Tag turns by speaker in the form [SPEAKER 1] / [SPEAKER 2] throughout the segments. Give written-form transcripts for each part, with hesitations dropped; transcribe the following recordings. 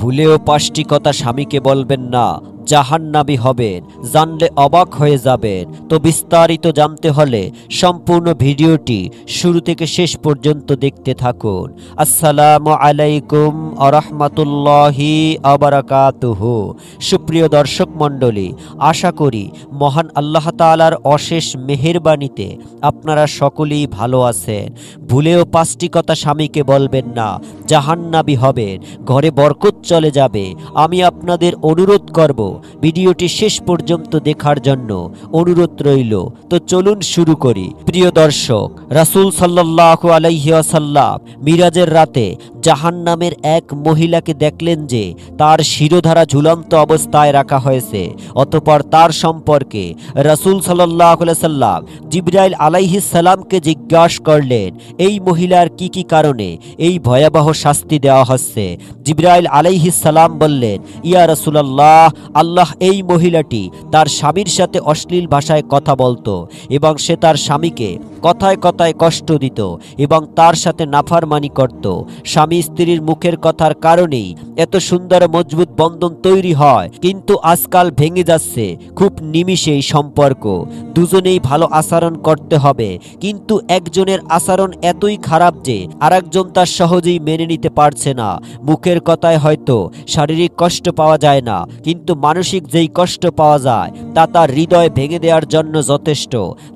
[SPEAKER 1] ভুলেও ৫টি কথা স্বামীকে বলবেন না, জাহান্নামী হবেন, জানলে অবাক হয়ে যাবেন। তো বিস্তারিত জানতে হলে সম্পূর্ণ ভিডিওটি শুরু থেকে শেষ পর্যন্ত দেখতে থাকুন। আসসালামু আলাইকুম আরহামাতুল্লাহি আবারাকাতুহু। সুপ্রিয় দর্শক মণ্ডলী, আশা করি মহান আল্লাহ তাআলার অশেষ মেহেরবানিতে আপনারা সকলেই ভালো আছেন। ভুলেও ৫টি কথা স্বামীকে বলবেন না, জাহান্নামী হবেন, ঘরে বরকত চলে যাবে। আমি আপনাদের অনুরোধ করব ভিডিওটি শেষ পর্যন্ত দেখার জন্য অনুরোধ রইল। তো চলুন শুরু করি। প্রিয় দর্শক, রাসূল সাল্লাল্লাহু আলাইহি ওয়াসাল্লাম মিরাজের রাতে জাহান্নামের এক মহিলাকে দেখলেন যে তার শিরোধারা ঝুলন্ত অবস্থায় রাখা হয়েছে। অতঃপর তার সম্পর্কে রাসূল সাল্লাল্লাহু আলাইহি সাল্লাম জিবরাইল আলাইহিস সালামকে জিজ্ঞাসা করলেন, এই মহিলার কি কারণে এই ভয়াবহ শাস্তি দেওয়া হচ্ছে? জিবরাইল আলাইহিস সালাম বললেন, ইয়া রাসূলুল্লাহ, আল্লাহ এই মহিলাটি তার স্বামীর সাথে অশ্লীল ভাষায় কথা বলতো এবং সে তার স্বামীকে কথায় কথায় কষ্ট দিত এবং তার সাথে নাফরমানি করত। স্বামী স্ত্রীর মুখের কথার কারণেই এত সুন্দর মজবুত বন্ধন তৈরি হয়, কিন্তু আজকাল ভেঙে যাচ্ছে খুব নিমিষেই সম্পর্ক। দুজনেই ভালো আচরণ করতে হবে, কিন্তু একজনের আচরণ এতই খারাপ যে আরেকজন তার সহজেই মেনে নিতে পারছে না। মুখের কথায় হয়তো শারীরিক কষ্ট পাওয়া যায় না, কিন্তু মানসিক যেই কষ্ট পাওয়া যায় তা তার হৃদয় ভেঙে দেওয়ার জন্য যথেষ্ট।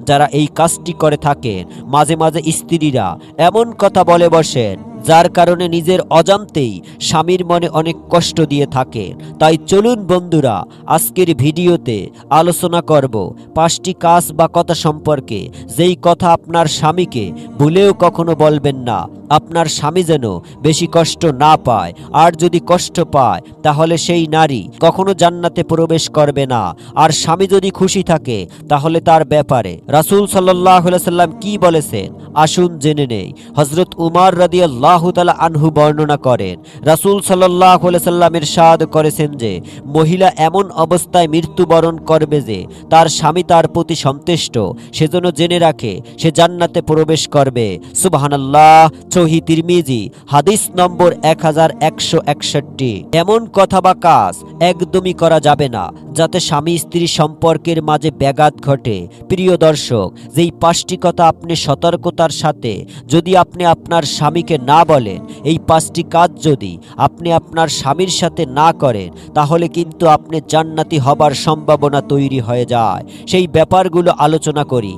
[SPEAKER 1] যারা এই কাজটি করে থাকেন, মাঝে মাঝে স্ত্রীরা এমন কথা বলে বসেন যার কারণে নিজের অজান্তেই স্বামীর মনে অনেক কষ্ট দিয়ে থাকে। তাই চলুন বন্ধুরা, আজকের ভিডিওতে আলোচনা করব ৫টি কাজ বা কথা সম্পর্কে, যেই কথা আপনার স্বামীকে ভুলেও কখনো বলবেন না, আপনার স্বামী যেন বেশি কষ্ট না পায়। আর যদি কষ্ট পায় তাহলে সেই নারী কখনো জান্নাতে প্রবেশ করবে না। আর স্বামী যদি খুশি থাকে তাহলে তার ব্যাপারে রাসূল সাল্লাল্লাহু আলাইহি সাল্লাম কি বলেছেন আসুন জেনে নেই। হযরত উমর রাদিয়াল্লাহু তাআলা আনহু বর্ণনা করেন, রাসূল সাল্লাল্লাহু আলাইহি সাল্লাম ইরশাদ করেছেন যে মহিলা এমন অবস্থায় মৃত্যুবরণ করবে যে তার স্বামী তার প্রতি সন্তুষ্ট, সেজন্য জেনে রাখে সে জান্নাতে প্রবেশ করবে। সুবহানাল্লাহ। সহিহ তিরমিজি হাদিস নম্বর 1161। এমন কথা বা কাজ একদমই করা যাবে না যাতে স্বামী স্ত্রী সম্পর্কের মাঝে ব্যাঘাত ঘটে। প্রিয় দর্শক, যেই ৫টি কথা আপনি সতর্কতার সাথে যদি আপনি আপনার স্বামীকে না বলেন, এই ৫টি কাজ যদি আপনি আপনার স্বামীর সাথে না করেন, তাহলে কিন্তু আপনি জান্নাতি হবার সম্ভাবনা তৈরি হয়ে যায়। সেই ব্যাপারগুলো আলোচনা করি।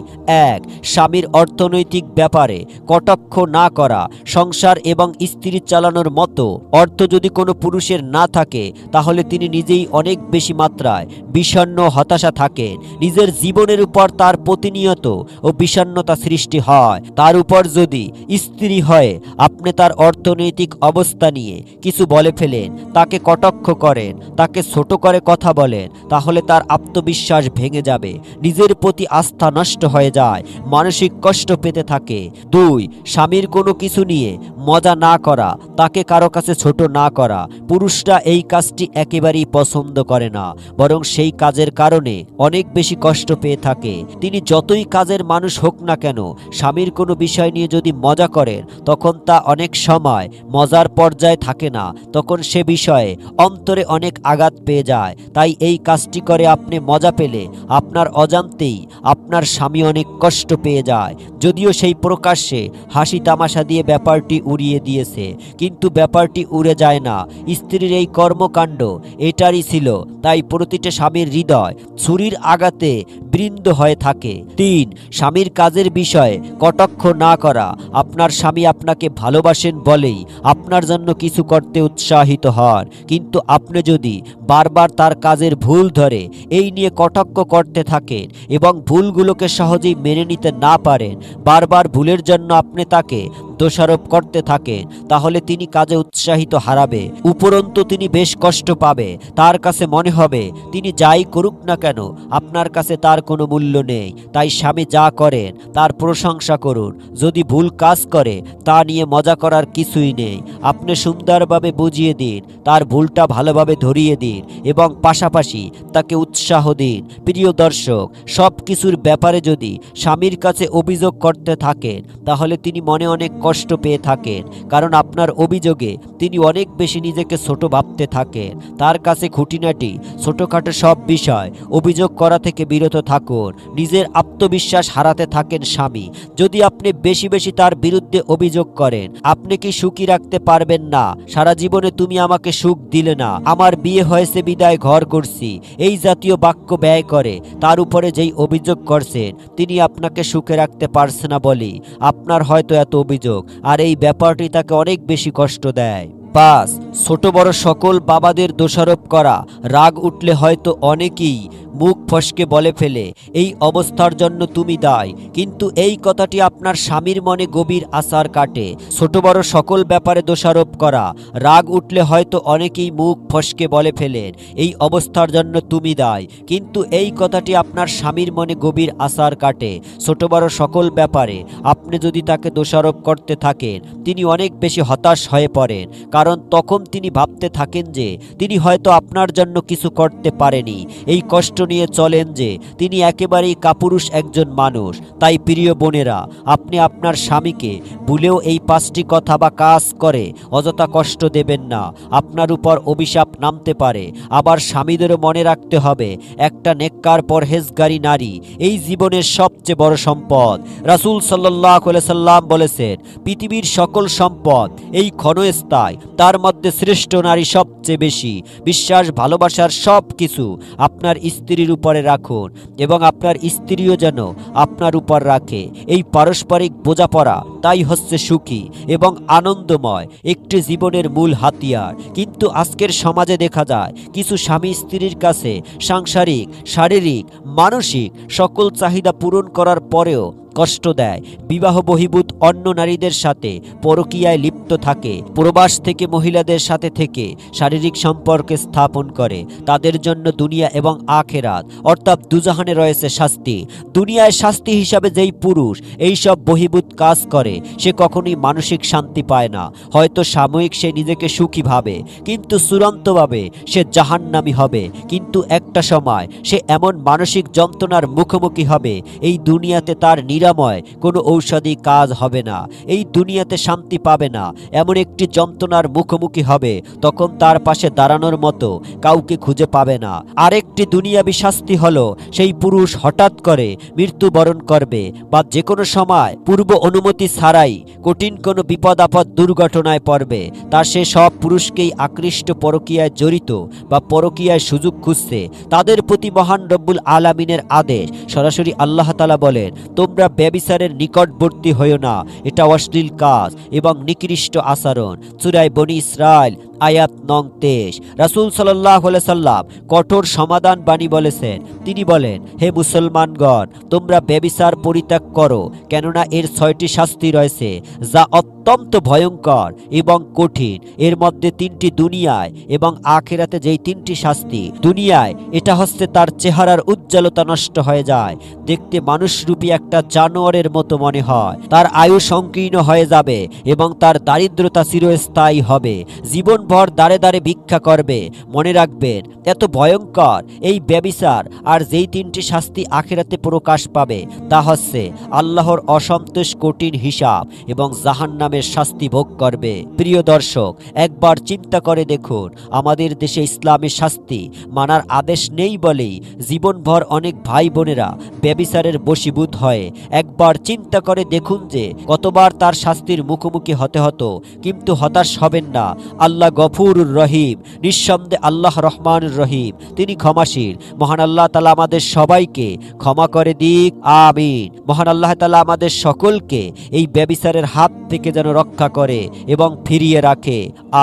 [SPEAKER 1] ১. স্বামীর অর্থনৈতিক ব্যাপারে কটাক্ষ না করা। সংসার এবং স্ত্রী চালানোর মতো অর্থ যদি কোনো পুরুষের না থাকে, তাহলে তিনি নিজেই অনেক বেশি মাত্রায় বিষণ্ণ হতাশা থাকেন। নিজের জীবনের উপর তার প্রতিনিয়ত ও বিষণ্ণতা সৃষ্টি হয়। তার উপর যদি স্ত্রী হয়ে আপনি তার অর্থনৈতিক অবস্থা নিয়ে কিছু বলে ফেলেন, তাকে কটাক্ষ করেন, তাকে ছোট করে কথা বলেন, তাহলে তার আত্মবিশ্বাস ভেঙে যাবে, নিজের প্রতি আস্থা নষ্ট হয়ে যায়, মানসিক কষ্ট পেতে থাকে। ২. স্বামীর কোনো কিছু নিয়ে মজা না করা, তাকে কারো কাছে ছোট না করা। পুরুষরা এই কাজটি একেবারেই পছন্দ করে না, বরং সেই কাজের কারণে অনেক বেশি কষ্ট পেয়ে থাকে। তিনি যতই কাজের মানুষ হোক না কেন, স্বামীর কোনো বিষয় নিয়ে যদি মজা করেন, তখন তা অনেক সময় মজার পর্যায়ে থাকে না, তখন সে বিষয়ে অন্তরে অনেক আঘাত পেয়ে যায়। তাই এই কাজটি করে আপনি মজা পেলে আপনার অজান্তেই আপনার স্বামী অনেক কষ্ট পেয়ে যায়। যদিও সেই প্রকাশ্যে হাসি তামাশা দিয়ে ব্যাপারটি উড়িয়ে দিয়েছে, কিন্তু ব্যাপারটি উড়ে যায় না। স্ত্রীর এই কর্মকাণ্ড এটারই ছিল, তাই প্রতিটা স্বামীর হৃদয় ছুরির আঘাতে বৃন্দ হয়ে থাকে। ৩. স্বামীর কাজের বিষয়ে কটাক্ষ না করা। আপনার স্বামী আপনাকে ভালোবাসেন বলেই আপনার জন্য কিছু করতে উৎসাহিত হন, কিন্তু আপনি যদি বারবার তার কাজের ভুল ধরে এই নিয়ে কটাক্ষ করতে থাকেন এবং ভুলগুলোকে সহজেই মেনে নিতে না পারেন, বারবার ভুলের জন্য আপনি তাকে দোষারোপ করতে থাকেন, তাহলে তিনি কাজে উৎসাহিত হারাবে, উপরন্তু তিনি বেশ কষ্ট পাবে। তার কাছে মনে হবে তিনি যাই করুক না কেন আপনার কাছে তার কোনো মূল্য নেই। তাই স্বামী যা করেন তার প্রশংসা করুন, যদি ভুল কাজ করে তা নিয়ে মজা করার কিছুই নেই। আপনি সুন্দরভাবে বুঝিয়ে দিন, তার ভুলটা ভালোভাবে ধরিয়ে দিন এবং পাশাপাশি তাকে উৎসাহ দিন। প্রিয় দর্শক, সব কিছুর ব্যাপারে যদি স্বামীর কাছে অভিযোগ করতে থাকেন, তাহলে তিনি মনে অনেক কষ্ট কষ্ট পেয়ে থাকেন, কারণ আপনার অভিযোগে তিনি অনেক বেশি নিজেকে ছোট ভাবতে থাকেন। তার কাছে খুঁটিনাটি ছোটখাটো সব বিষয় অভিযোগ করা থেকে বিরত থাকুন। নিজের আত্মবিশ্বাস হারাতে থাকেন স্বামী। যদি আপনি বেশি বেশি তার বিরুদ্ধে অভিযোগ করেন, আপনি কি সুখী রাখতে পারবেন না? সারা জীবনে তুমি আমাকে সুখ দিলে না, আমার বিয়ে হয়েছে বিদায় ঘর করছি, এই জাতীয় বাক্য ব্যয় করে তার উপরে যেই অভিযোগ করছেন তিনি আপনাকে সুখে রাখতে পারছে না বলেই আপনার হয়তো এত অভিযোগ, আর এই ব্যাপারটি তাকে অনেক বেশি কষ্ট দেয়। 5, ছোট বড় সকল বাবাদের দোষারোপ করা। রাগ উঠলে হয়তো অনেকেই মুখ ফসকে বলে ফেলে, এই অবস্থার জন্য তুমি দায়ী, কিন্তু এই কথাটি আপনার স্বামীর মনে গভীর আছাড় কাটে। ছোট বড় সকল ব্যাপারে দোষারোপ করা। রাগ উঠলে হয়তো অনেকেই মুখ ফসকে বলে ফেলেন, এই অবস্থার জন্য তুমি দায়ী, কিন্তু এই কথাটি আপনার স্বামীর মনে গভীর আছাড় কাটে। ছোট বড় সকল ব্যাপারে আপনি যদি তাকে দোষারোপ করতে থাকেন, তিনি অনেক বেশি হতাশ হয়ে পড়েন, কারণ তখন তিনি ভাবতে থাকেন যে তিনি হয়তো আপনার জন্য কিছু করতে পারেনি। এই কষ্ট নিয়ে চলেন যে তিনি একেবারেই কাপুরুষ একজন মানুষ। তাই প্রিয় বোনেরা, আপনি আপনার স্বামীকে ভুলেও এই 5টি কথা বা কাজ করে অযথা কষ্ট দেবেন না। আপনার উপর অভিশাপ নামতে পারে। আবার স্বামীদেরও মনে রাখতে হবে, একটা নেককার পরহেজগারী নারী এই জীবনের সবচেয়ে বড় সম্পদ। রাসূল সাল্লাল্লাহু আলাইহি সাল্লাম বলেছেন, পৃথিবীর সকল সম্পদ এই ক্ষণস্থায়ী, তার মধ্যে শ্রেষ্ঠ নারী সবচেয়ে বেশি। বিশ্বাস ভালোবাসার সব কিছু আপনার স্ত্রীর উপরে রাখুন এবং আপনার স্ত্রীও যেন আপনার উপর রাখে। এই পারস্পরিক বোঝাপড়া তাই হচ্ছে সুখী এবং আনন্দময় একটি জীবনের মূল হাতিয়ার। কিন্তু আজকের সমাজে দেখা যায় কিছু স্বামী স্ত্রীর কাছে সাংসারিক, শারীরিক, মানসিক সকল চাহিদা পূরণ করার পরেও কষ্ট দেয়। বিবাহ বহির্ভূত অন্য নারীদের সাথে পরকীয়ায় লিপ্ত থাকে, প্রবাস থেকে মহিলাদের সাথে থেকে শারীরিক সম্পর্ক স্থাপন করে। তাদের জন্য দুনিয়া এবং আখেরাত অর্থাৎ দুজাহানে রয়েছে শাস্তি। দুনিয়ায় শাস্তি হিসাবে যেই পুরুষ এই সব বহির্ভূত কাজ করে সে কখনোই মানসিক শান্তি পায় না। হয়তো সাময়িক সে নিজেকে সুখী ভাবে, কিন্তু চূড়ান্তভাবে সে জাহান্নামী হবে। কিন্তু একটা সময় সে এমন মানসিক যন্ত্রণার মুখোমুখি হবে, এই দুনিয়াতে তার নিরাময় কোনো ঔষধি কাজ হবে না, এই দুনিয়াতে শান্তি পাবে না। এমন একটি যন্ত্রণার মুখোমুখি হবে, তখন তার পাশে দাঁড়ানোর মতো কাউকে খুঁজে পাবে না। আরেকটি দুনিয়াবী শাস্তি হলো সেই পুরুষ হঠাৎ করে মৃত্যুবরণ করবে বা যে কোনো সময় পূর্ব অনুমতি ছাড়াই কঠিন কোনো বিপদ আপদ দুর্ঘটনায় পড়বে। তা সে সব পুরুষকেই আকৃষ্ট পরকীয়ায় জড়িত বা পরকীয়ায় সুযোগ খুঁজছে। তাদের প্রতি মহান রব্বুল আলামিনের আদেশ, সরাসরি আল্লাহ তাআলা বলেন, তোমরা ব্যভিচারের নিকটবর্তী হইও না, এটা অশ্লীল কাজ এবং নিকৃষ্ট আচরণ। সূরা বনী ইসরাইল আয়াত নং 23। রাসূল সাল্লাল্লাহু আলাইহি সাল্লাম কঠোর সমাধান বাণী বলেছেন। তিনি বলেন, হে মুসলমানগণ, তোমরা ব্যভিচার পরিত্যাগ করো, কেননা এর 6টি শাস্তি রয়েছে যা অত্যন্ত ভয়ঙ্কর এবং কঠিন। এর মধ্যে 3টি দুনিয়ায় এবং আখিরাতে। যেই 3টি শাস্তি দুনিয়ায়, এটা হচ্ছে তার চেহারার উজ্জ্বলতা নষ্ট হয়ে যায়, দেখতে মানুষরূপী একটা জানোয়ারের মতো মনে হয়, তার আয়ু সংকীর্ণ হয়ে যাবে এবং তার দারিদ্রতা চিরস্থায়ী হবে, জীবনভর দাঁড়ে দাঁড়ে ভিক্ষা করবে। মনে রাখবেন, এত ভয়ঙ্কর এই ব্যভিচার। আর যেই 3টি শাস্তি আখিরাতে প্রকাশ পাবে তা হচ্ছে আল্লাহর অসন্তোষ, কঠিন হিসাব এবং জাহান্নামের শাস্তি ভোগ করবে। প্রিয় দর্শক, একবার চিন্তা করে দেখুন, আমাদের দেশে ইসলামের শাস্তি মানার আদেশ নেই বলেই জীবনভর অনেক ভাই বোনেরা ব্যভিচারের বশীভূত হয়। একবার চিন্তা করে দেখুন যে কতবার তার শাস্তির মুখোমুখি হতে হতো, কিন্তু হতাশ হবেন না। আল্লাহ গফুরুর রহিম, নিঃসন্দেহে আল্লাহ রহমানুর রহিম, তিনি ক্ষমাশীল। মহান আল্লাহ তাআলা আমাদের সবাইকে ক্ষমা করে দিক, আমিন। মহান আল্লাহ তাআলা আমাদের সকলকে এই ব্যভিচারের হাত থেকে যেন রক্ষা করে এবং ফিরিয়ে রাখে,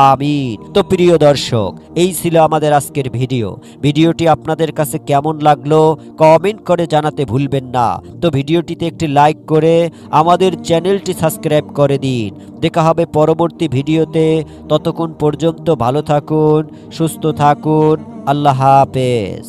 [SPEAKER 1] আমিন। তো প্রিয় দর্শক, এই ছিল আমাদের আজকের ভিডিওটি আপনাদের কাছে কেমন লাগলো কমেন্ট করে জানাতে ভুলবেন না। তো ভিডিওটিতে একটি লাইক করে আমাদের চ্যানেলটি সাবস্ক্রাইব করে দিন। দেখা হবে পরবর্তী ভিডিওতে। ততক্ষণ পর্যন্ত ভালো থাকুন, সুস্থ থাকুন। আল্লাহ হাফেজ।